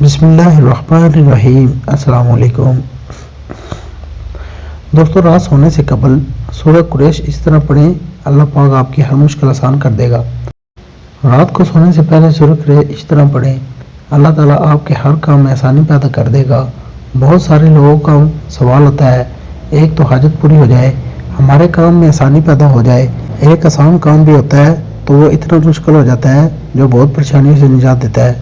بسم اللہ الرحمن الرحیم۔ السلام علیکم دوستو، رات سونے سے قبل سورہ قریش اس طرح پڑھیں، اللہ پاک آپ کی ہر مشکل آسان کر دے گا۔ رات کو سونے سے پہلے سورہ قریش اس طرح پڑھیں، اللہ تعالیٰ آپ کے ہر کام میں آسانی پیدا کر دے گا۔ بہت سارے لوگوں کا سوال ہوتا ہے، ایک تو حاجت پوری ہو جائے، ہمارے کام میں آسانی پیدا ہو جائے، ایک آسان کام بھی ہوتا ہے تو وہ اتنا مشکل ہو جاتا ہے جو بہت پریشانیوں سے نجات دیتا ہے۔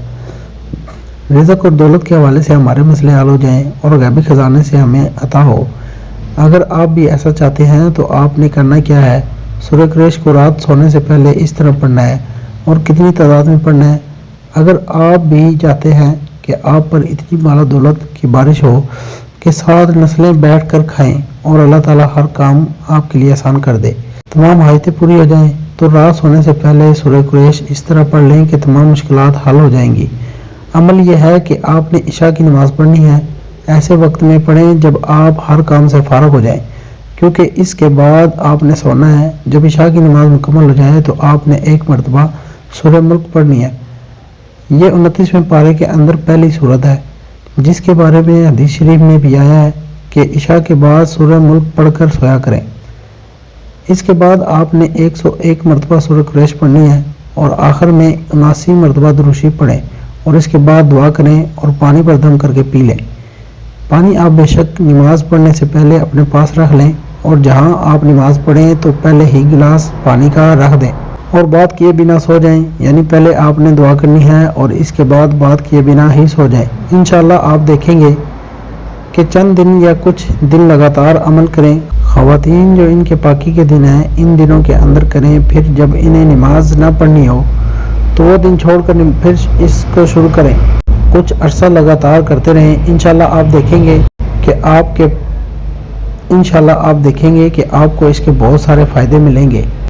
رزق اور دولت کے حوالے سے ہمارے مسئلے حل ہو جائیں اور غیبی خزانے سے ہمیں عطا ہو۔ اگر آپ بھی ایسا چاہتے ہیں تو آپ نے کرنا کیا ہے، سورہ قریش کو رات سونے سے پہلے اس طرح پڑھنا ہے اور کتنی تعداد میں پڑھنا ہے۔ اگر آپ بھی چاہتے ہیں کہ آپ پر اتنی مال و دولت کی بارش ہو کہ 7 نسلیں بیٹھ کر کھائیں اور اللہ تعالیٰ ہر کام آپ کے لیے آسان کر دے، تمام حاجتیں پوری ہو جائیں، تو رات سونے سے پہلے سورہ قریش اس طرح پڑھ لیں کہ تمام مشکلات حل ہو جائیں گی۔ عمل یہ ہے کہ آپ نے عشاء کی نماز پڑھنی ہے، ایسے وقت میں پڑھیں جب آپ ہر کام سے فارغ ہو جائیں، کیونکہ اس کے بعد آپ نے سونا ہے۔ جب عشاء کی نماز مکمل ہو جائے تو آپ نے ایک مرتبہ سورہ ملک پڑھنی ہے۔ یہ 29ویں پارے کے اندر پہلی سورت ہے، جس کے بارے میں حدیث شریف میں بھی آیا ہے کہ عشاء کے بعد سورہ ملک پڑھ کر سویا کریں۔ اس کے بعد آپ نے 101 مرتبہ سورہ قریش پڑھنی ہے اور آخر میں 79 مرتبہ درود شریف پڑھیں اور اس کے بعد دعا کریں اور پانی پر دم کر کے پی لیں۔ پانی آپ بے شک نماز پڑھنے سے پہلے اپنے پاس رکھ لیں اور جہاں آپ نماز پڑھیں تو پہلے ہی گلاس پانی کا رکھ دیں اور بات کیے بنا سو جائیں، یعنی پہلے آپ نے دعا کرنی ہے اور اس کے بعد بات کیے بنا ہی سو جائیں۔ انشاءاللہ آپ دیکھیں گے کہ چند دن یا کچھ دن لگاتار عمل کریں۔ خواتین جو ان کے پاکی کے دن ہیں ان دنوں کے اندر کریں، پھر جب انہیں نماز نہ پڑھنی ہو تو وہ دن چھوڑ کر پھر اس کو شروع کریں۔ کچھ عرصہ لگاتار کرتے رہیں، انشاءاللہ آپ دیکھیں گے کہ آپ کو اس کے بہت سارے فائدے ملیں گے۔